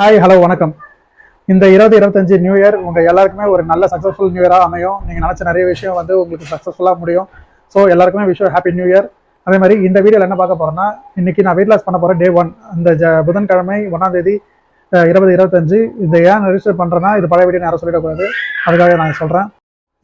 Hi hello வணக்கம். இந்த 2025 new year உங்கள் எல்லாருக்குமே ஒரு நல்ல சக்ஸஸ்ஃபுல் நியூ இயராக அமையும். நீங்கள் நினச்ச நிறைய விஷயம் வந்து உங்களுக்கு சக்ஸஸ்ஃபுல்லாக முடியும். ஸோ எல்லாருக்குமே விஷயம் ஹாப்பி நியூ இயர். அதே மாதிரி இந்த வீடியோவில் என்ன பார்க்க போகிறேன்னா, இன்றைக்கி நான் வெயிட் லாஸ் பண்ண போகிறேன் டே 1. அந்த புதன்கிழமை 1ஆம் தேதி 2025. இதை ஏன் ரெஜிஸ்டர் பண்ணுறேன்னா, இது பழைய வீடியோ யாரும் சொல்லிடக்கூடாது, அதுக்காக நான் சொல்கிறேன்.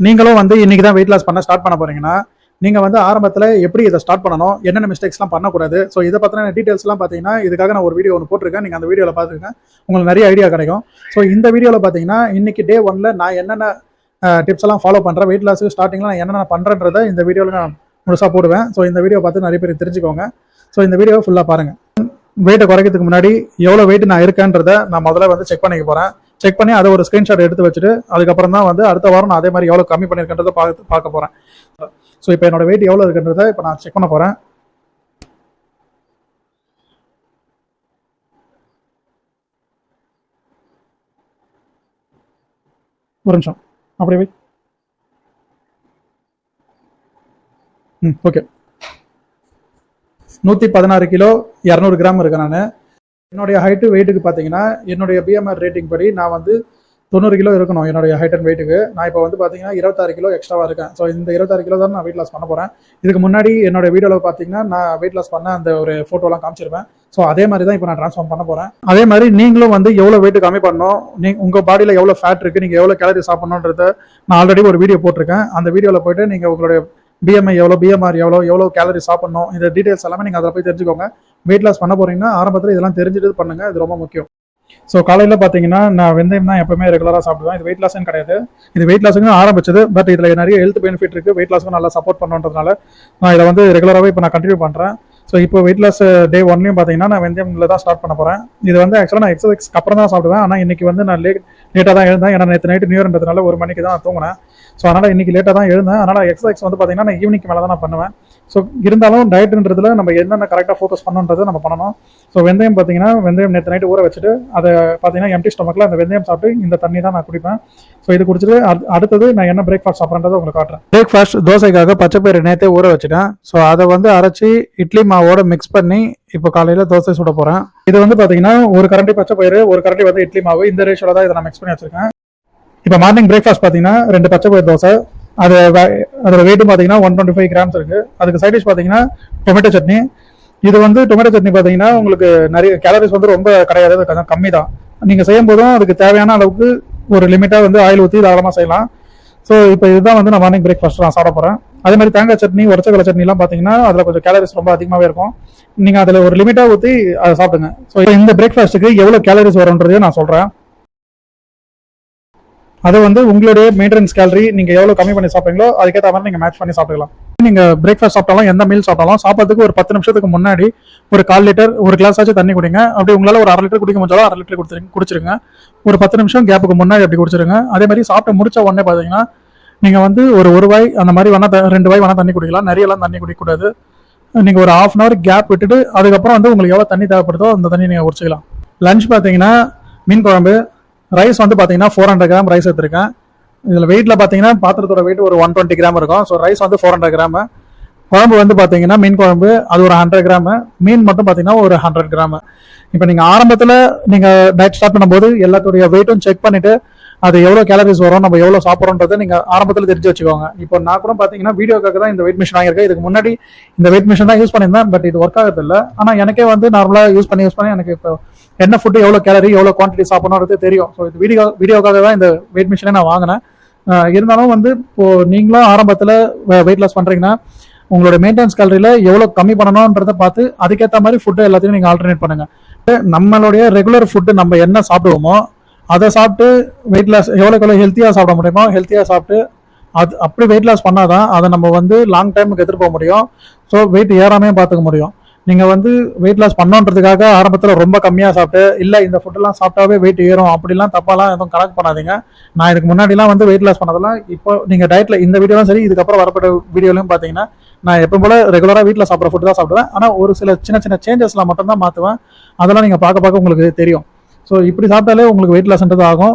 நீங்களும் வந்து இன்றைக்கி தான் வெயிட் லாஸ் பண்ண ஸ்டார்ட் பண்ண போகிறீங்கன்னா, நீங்கள் வந்து ஆரம்பத்தில் எப்படி இதை ஸ்டார்ட் பண்ணணும், என்னென்ன மிஸ்டேக்ஸ்லாம் பண்ணக்கூடாது, ஸோ இதை பற்றின டீட்டெயில்ஸ்லாம் பார்த்தீங்கன்னா இதுக்காக நான் ஒரு வீடியோ ஒன்று போட்டிருக்கேன். நீங்கள் அந்த வீடியோவில் பார்த்துருக்கேன், உங்களுக்கு நிறைய ஐடியா கிடைக்கும். ஸோ இந்த வீடியோவில் பார்த்தீங்கன்னா இன்றைக்கி டே 1ல் நான் என்னென்ன டிப்ஸ் எல்லாம் ஃபாலோ பண்ணுறேன், வெயிட் லாஸுக்கு ஸ்டார்டிங்கில் நான் என்னென்ன பண்ணுறேன்றதை இந்த வீடியோவில் நான் முழுசாக போடுவேன். ஸோ இந்த வீடியோ பார்த்து நிறைய பேர் தெரிஞ்சுக்கோங்க. ஸோ இந்த வீடியோவை ஃபுல்லாக பாருங்கள். வெயிட்டை குறைக்கிறதுக்கு முன்னாடி எவ்வளோ வெயிட் நான் இருக்கேன்றதை நான் முதல்ல வந்து செக் பண்ணிக்க போகிறேன். செக் பண்ணி அதை ஒரு ஸ்க்ரீன்ஷாட் எடுத்து வச்சுட்டு அதுக்கப்புறம் தான் வந்து அடுத்த வாரம் நான் அதே மாதிரி எவ்வளோ கம்மி பண்ணியிருக்கேன்றதை பார்க்க போகிறேன். ஸோ இப்போ என்னோட வெயிட் எவ்வளோ இருக்குன்றதை இப்போ நான் செக் பண்ண போகிறேன். ஒரு நிமிஷம் அப்படியே வெயிட். ஓகே, 116 கிலோ 200 கிராம் இருக்கேன் நான். என்னுடைய ஹைட்டு வெயிட்டுக்கு பார்த்தீங்கன்னா என்னுடைய பிஎம்ஆர் ரேட்டிங் படி நான் வந்து 90 கிலோ இருக்கணும் என்னுடைய ஹைட் அண்ட் வெயிட்டுக்கு. நான் இப்போ வந்து பார்த்தீங்கன்னா 26 கிலோ எக்ஸ்ட்ராவாக இருக்கேன். ஸோ இந்த 26 கிலோ தான் நான் வெயிட் லாஸ் பண்ண போகிறேன். இதுக்கு முன்னாடி என்னோட வீடியோவில் பார்த்தீங்கன்னா நான் வெயிட் லாஸ் பண்ண அந்த ஒரு ஃபோட்டோலாம் காமிச்சிருப்பேன். ஸோ அதே மாதிரி தான் இப்போ நான் ட்ரான்ஸ்ஃபார்ம் பண்ண போகிறேன். அதே மாதிரி நீங்களும் வந்து எவ்வளோ வெயிட் கம்மி பண்ணணும், உங்கள் பாடியில் எவ்வளோ ஃபேட் இருக்குது, நீங்கள் எவ்வளோ கேலரி சாப்பிட்ணுன்றத நான் ஆல்ரெடி ஒரு வீடியோ போட்டிருக்கேன். அந்த வீடியோவில் போய்ட்டு நீங்கள் உங்களுடைய பிஎம்ஐ எவ்வளோ, பிஎம்ஆர் எவ்வளோ கேலரி சாப்பிட்ணும், இந்த டீட்டெயில்ஸ் எல்லாமே நீங்கள் அதில் போய் தெரிஞ்சுக்கோங்க. வெயிட் லாஸ் பண்ண போகிறீங்கன்னா ஆரம்பத்தில் இதெல்லாம் தெரிஞ்சுட்டு பண்ணுங்கள், இது ரொம்ப முக்கியம். ஸோ காலையில் பார்த்தீங்கன்னா நான் வெந்தயம் தான் எப்பவுமே ரெகுலராக சாப்பிடுவேன். இது வெயிட் லாஸ்ன்னு கிடையாது, இது வெயிட் லாஸுக்கு ஆரம்பிச்சது. பட் இதில் நிறைய ஹெல்த் பெனிஃபிட் இருக்குது, வெயிட் லாஸுக்கு நல்லா சப்போர்ட் பண்ணுறதுனால நான் இதை வந்து ரெகுலராகவே இப்போ நான் கண்டினியூ பண்ணுறேன். ஸோ இப்போ வெயிட் லாஸ் டே 1லையும் பார்த்தீங்கன்னா நான் வெந்தயமில் தான் ஸ்டார்ட் பண்ண போகிறேன். இது வந்து ஆக்சுவலாக நான் எக்ஸசைஸ்க்கு அப்புறம் தான் சாப்பிடுவேன். ஆனால் இன்றைக்கி வந்து நான் லேட்டாக தான் எழுந்தேன். ஏன்னா நேற்று நைட்டு நியூ இயர்ன்றதுனால 1 மணிக்கு தான் நான் தூங்கினேன். ஸோ அதனால் இன்றைக்கி லேட்டாக தான் எழுந்தேன். அதனால் எக்ஸசைஸ் வந்து பார்த்தீங்கன்னா நான் ஈவினிங் மேலே தான் நான் பண்ணுவேன். ஸோ இருந்தாலும் டயட்ன்றதுல நம்ம என்னென்ன கரெக்டாக ஃபோக்கஸ் பண்ணணுன்றது நம்ம பண்ணணும். ஸோ வெந்தயம் பார்த்தீங்கன்னா வெந்தயம் நேற்று நைட்டு ஊற வச்சுட்டு அதை பார்த்தீங்கன்னா எம்டி ஸ்டொமக்கில் அந்த வெந்தயம் சாப்பிட்டு இந்த தண்ணி தான் நான் குடிப்பேன். ஸோ இது குடிச்சிட்டு அடுத்தது நான் என்ன பிரேக்ஃபாஸ்ட் சாப்பிட்றதை உங்களுக்கு காட்டுறேன். பிரேக்ஃபாஸ்ட் தோசைக்காக பச்சைப்பயிறு நேற்றே ஊற வச்சுட்டேன். ஸோ அதை வந்து அரைச்சி இட்லி மாவோட மிக்ஸ் பண்ணி இப்போ காலையில் தோசை சுட போகிறேன். இது வந்து பார்த்தீங்கன்னா ஒரு கரண்டி பச்சைப்பயிறு, ஒரு கரண்டி வந்து இட்லி மாவு, இந்த ரேஷியோவில் தான் இதை நான் மிக்ஸ் பண்ணி வச்சிருக்கேன். இப்போ மார்னிங் பிரேக்ஃபாஸ்ட் பார்த்தீங்கன்னா 2 பச்சைப்பயிறு தோசை, அதோட வெயிட்டும் பார்த்தீங்கன்னா 125 கிராம்ஸ் இருக்குது. அதுக்கு சைட் டிஷ் பார்த்தீங்கன்னா டொமேட்டோ சட்னி. இது வந்து டொமேட்டோ சட்னி பார்த்தீங்கன்னா உங்களுக்கு நிறைய கேலரிஸ் வந்து ரொம்ப கிடையாது, அது கம்மி தான். நீங்கள் செய்யும் போதும் அதுக்கு தேவையான அளவுக்கு ஒரு லிமிட்டாக வந்து ஆயில் ஊற்றி தாராளமாக செய்யலாம். ஸோ இப்போ இதுதான் வந்து நான் மார்னிங் பிரேக்ஃபாஸ்ட் நான் சாப்பிட போகிறேன். அதே மாதிரி தேங்காய் சட்னி, உடச்சக்கடலை சட்னிலாம் பார்த்தீங்கன்னா அதில் கொஞ்சம் கேலரிஸ் ரொம்ப அதிகமாகவே இருக்கும். நீங்கள் அதில் ஒரு லிமிட்டாக ஊற்றி அதை சாப்பிடுங்க. ஸோ இந்த பிரேக்ஃபாஸ்ட்டுக்கு எவ்வளோ கேலரிஸ் வரும்ன்றதையும் நான் சொல்கிறேன். அதை வந்து உங்களுடைய மெயின்டெனன்ஸ் கேலரி நீங்கள் எவ்வளோ கம்மி பண்ணி சாப்பிட்றீங்களோ அதுக்கேற்ற மாதிரி நீங்கள் மேட்ச் பண்ணி சாப்பிட்டுக்கலாம். நீங்கள் பிரேக்ஃபாஸ்ட் சாப்பிட்டாலும் எந்த மீல் சாப்பிட்டாலும் சாப்பிட்றதுக்கு ஒரு 10 நிமிஷத்துக்கு முன்னாடி ஒரு 1/4 லிட்டர் ஒரு கிளாஸ் ஆச்சு தண்ணி குடிங்க. அப்படி உங்களால் ஒரு 1/2 லிட்டர் குடிக்க முடிஞ்சாலும் 1/2 லிட்டர் குடிச்சிருங்க. ஒரு 10 நிமிஷம் கேப்புக்கு முன்னாடி அப்படி குடிச்சிருங்க. அதே மாதிரி சாப்பிட்டு முடிச்ச உடனே பார்த்தீங்கன்னா நீங்கள் வந்து ஒரு வாய் அந்த மாதிரி வேணா 2 வாய் வேணா தண்ணி குடிக்கலாம். நிறையெல்லாம் தண்ணி குடிக்கக்கூடாது. நீங்கள் ஒரு 1/2 hour கேப் விட்டுட்டு அதுக்கப்புறம் வந்து உங்களுக்கு எவ்வளோ தண்ணி தேவைப்படுதோ அந்த தண்ணி நீங்கள் குடிச்சிக்கலாம். லஞ்ச் பார்த்தீங்கன்னா மீன் குழம்பு, ரைஸ் வந்து பார்த்தீங்கன்னா 400 கிராம் ரைஸ் எடுத்திருக்கேன். இதில் வெயிட்டில் பார்த்தீங்கன்னா பாத்திரத்தோட வெயிட் ஒரு 120 கிராம் இருக்கும். ஸோ ரைஸ் வந்து 400 கிராம். குழம்பு வந்து பார்த்தீங்கன்னா மீன் குழம்பு அது ஒரு 100 கிராம், மீன் மட்டும் பார்த்தீங்கன்னா ஒரு 100 கிராம். இப்போ நீங்கள் ஆரம்பத்தில் நீங்கள் டயட் ஸ்டார்ட் பண்ணும்போது எல்லாத்துடைய வெயிட்டும் செக் பண்ணிவிட்டு அது எவ்வளோ கேலரிஸ் வரும், நம்ம எவ்வளோ சாப்பிட்றோன்றதை நீங்கள் ஆரம்பத்தில் தெரிஞ்சு வச்சுக்கோங்க. இப்போ நான் கூட பார்த்தீங்கன்னா வீடியோக்காக தான் இந்த வெயிட் மிஷின் வாங்கியிருக்கேன். இதுக்கு முன்னாடி இந்த வெயிட் மிஷின் தான் யூஸ் பண்ணியிருந்தேன். பட் இது ஒர்க் ஆகிறது இல்லை. ஆனால் எனக்கே வந்து நார்மலாக யூஸ் பண்ணி எனக்கு இப்போ என்ன ஃபுட்டு எவ்வளோ கேலரி எவ்வளோ குவான்டிட்டி சாப்பிடணுன்றது தெரியும். ஸோ இது வீடியோக்காக தான் இந்த வெயிட் மிஷினை நான் வாங்கினேன். இருந்தாலும் வந்து இப்போது நீங்களும் ஆரம்பத்தில் வெயிட் லாஸ் பண்ணுறீங்கன்னா உங்களோட மெயின்டெனன்ஸ் கேலரியில் எவ்வளோ கம்மி பண்ணணுன்றதை பார்த்து அதுக்கேற்ற மாதிரி ஃபுட்டு எல்லாத்தையும் நீங்கள் ஆல்டர்னேட் பண்ணுங்கள். நம்மளுடைய ரெகுலர் ஃபுட்டு நம்ம என்ன சாப்பிடுவோமோ அதை சாப்பிட்டு வெயிட் லாஸ் எவ்வளோ ஹெல்த்தியாக சாப்பிட முடியுமோ ஹெல்த்தியாக சாப்பிட்டு அது அப்படி வெயிட் லாஸ் பண்ணாதான் அதை நம்ம வந்து லாங் டைமுக்கு எடுத்துகிட்டு போக முடியும். ஸோ வெயிட் ஏறாமையும் பார்த்துக்க முடியும். நீங்கள் வந்து வெயிட் லாஸ் பண்ணோன்றதுக்காக ஆரம்பத்தில் ரொம்ப கம்மியாக சாப்பிட்டு இல்லை இந்த ஃபுட்டெல்லாம் சாப்பிட்டாவே வெயிட் ஏறும் அப்படிலாம் தப்பாலாம் எதுவும் கணக்கு பண்ணாதீங்க. நான் இதுக்கு முன்னாடிலாம் வந்து வெயிட் லாஸ் பண்ணதெல்லாம் இப்போ நீங்கள் டயட்டில் இந்த வீடியோலாம் சரி இதுக்கப்புறம் வரப்பட்ட வீடியோலையும் பார்த்தீங்கன்னா நான் எப்போ போல ரெகுலராக வீட்டில் சாப்பிட்ற ஃபுட்டு தான் சாப்பிடுவேன். ஆனால் ஒரு சில சின்ன சேஞ்சஸ்லாம் மட்டும்தான் மாற்றுவேன். அதெல்லாம் நீங்கள் பார்க்க உங்களுக்கு தெரியும். ஸோ இப்படி சாப்பிட்டாலே உங்களுக்கு வெயிட் லாஸ்ன்றது ஆகும்.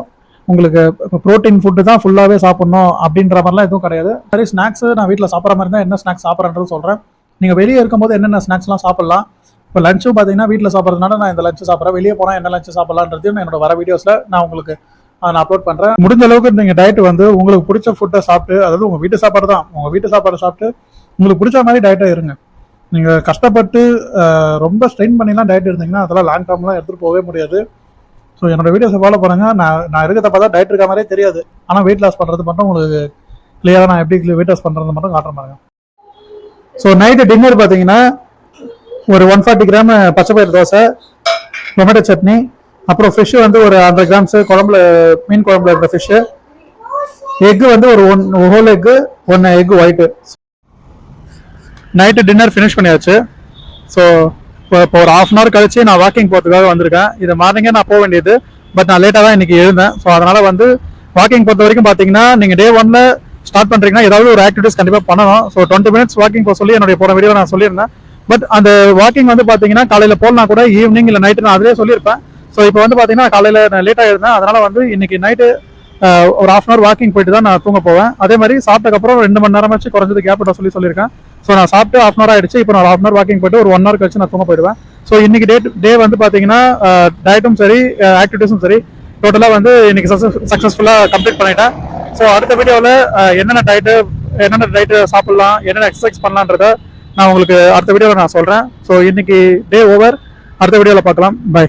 உங்களுக்கு இப்போ ப்ரோட்டீன் ஃபுட்டு தான் ஃபுல்லாகவே சாப்பிட்ணும் அப்படின்ற மாதிரிலாம் எதுவும் கிடையாது. சரி, ஸ்நாக்ஸு நான் வீட்டில் சாப்பிட்ற மாதிரி தான் என்ன ஸ்நாக்ஸ் சாப்பிட்றேன்றது சொல்கிறேன். நீங்கள் வெளியே இருக்கும்போது என்னென்ன ஸ்நாக்ஸ்லாம் சாப்பிட்லாம், இப்போ லஞ்சும் பார்த்தீங்கன்னா வீட்டில் சாப்பிட்றதுனால நான் இந்த லஞ்சு சாப்பிட்றேன். வெளியே போனால் என்ன லஞ்சு சாப்பிட்லான்றதையும் என்னோட வர வீடியோஸில் நான் உங்களுக்கு நான் அப்லோட் பண்ணுறேன். முடிஞ்ச அளவுக்கு நீங்கள் டயட் வந்து உங்களுக்கு பிடிச்ச ஃபுட்டை சாப்பிட்டு, அதாவது உங்கள் வீட்டு சாப்பாடு தான், உங்கள் வீட்டு சாப்பாடு சாப்பிட்டு உங்களுக்கு பிடிச்ச மாதிரி டயட்டாக இருங்க. நீங்கள் கஷ்டப்பட்டு ரொம்ப ஸ்ட்ரெயின் பண்ணிலாம் டயட் இருந்தீங்கன்னா அதெல்லாம் லாங் டேர்ம்லாம் எடுத்துகிட்டு போகவே முடியாது. ஸோ என்னோட வீடியோஸை ஃபாலோ பண்ணுங்கள். நான் இருக்கிறத பார்த்தா டயட் இருக்க மாதிரியே தெரியாது, ஆனால் வெயிட் லாஸ் பண்ணுறது மட்டும் உங்களுக்கு கிளியராக நான் எப்படி வெயிட் லாஸ் பண்ணுறது மட்டும் காட்டுறேன் பாருங்க. ஸோ நைட்டு டின்னர் பார்த்தீங்கன்னா ஒரு 140 கிராம் பச்சைப்பயிறு தோசை, டொமேட்டோ சட்னி, அப்புறம் ஃபிஷ்ஷு வந்து ஒரு 100 கிராம்ஸ் குழம்புல, மீன் குழம்புல இருக்கிற ஃபிஷ்ஷு, எக்கு வந்து ஒரு whole egg, 1 egg white. Night dinner finish பண்ணியாச்சு. ஸோ இப்போ ஒரு ½ hour கழிச்சு நான் வாக்கிங் போகிறதுக்காக வந்திருக்கேன். இது மார்னிங்கே நான் போக வேண்டியது, பட் நான் லேட்டாக தான் இன்னைக்கு எழுந்தேன். ஸோ அதனால் வந்து வாக்கிங் பொறுத்த வரைக்கும் பார்த்தீங்கன்னா நீங்கள் டே 1 ஸ்டார்ட் பண்ணுறீங்கன்னா ஏதாவது ஒரு ஆக்டிவிட்டிஸ் கண்டிப்பாக பண்ணணும். ஸோ 20 மினிட்ஸ் வாக்கிங் போக சொல்லி என்னுடைய போகிற வீடியோ நான் சொல்லியிருந்தேன். பட் அந்த வாக்கிங் வந்து பார்த்தீங்கன்னா காலையில் போகலனா கூட ஈவினிங் இல்லை நைட்டு நான் அதிலே சொல்லியிருப்பேன். ஸோ இப்போ வந்து பார்த்தீங்கன்னா காலையில் நான் லேட்டாக இருந்தேன், அதனால் வந்து இன்னைக்கு நைட்டு ஒரு ½ hour வாக்கிங் போயிட்டு தான் நான் தூங்க போவேன். அதே மாதிரி சாப்பிட்டதுக்கப்புறம் 2 மணி நேரமாச்சு குறைஞ்சது கேப் விட சொல்லியிருக்கேன். ஸோ நான் சாப்பிட்டு ½ hour ஆயிடுச்சு. இப்போ நான் ½ hour வாக்கிங் போயிட்டு ஒரு 1 hour கழிச்சு நான் தூங்க போயிடுவேன். ஸோ இன்னைக்கு டே வந்து பார்த்தீங்கன்னா டயட்டும் சரி ஆக்டிவிட்டிஸும் சரி டோட்டலாக வந்து இன்னைக்கு சக்ஸஸ்ஃபுல்லாக கம்ப்ளீட் பண்ணிட்டேன். ஸோ அடுத்த வீடியோவில் என்னென்ன டயட்டு சாப்பிட்லாம், என்னென்ன எக்ஸசைஸ் பண்ணலான்றத நான் உங்களுக்கு அடுத்த வீடியோவில் நான் சொல்கிறேன். ஸோ இன்னைக்கு டே ஓவர், அடுத்த வீடியோவில் பார்க்கலாம். பை.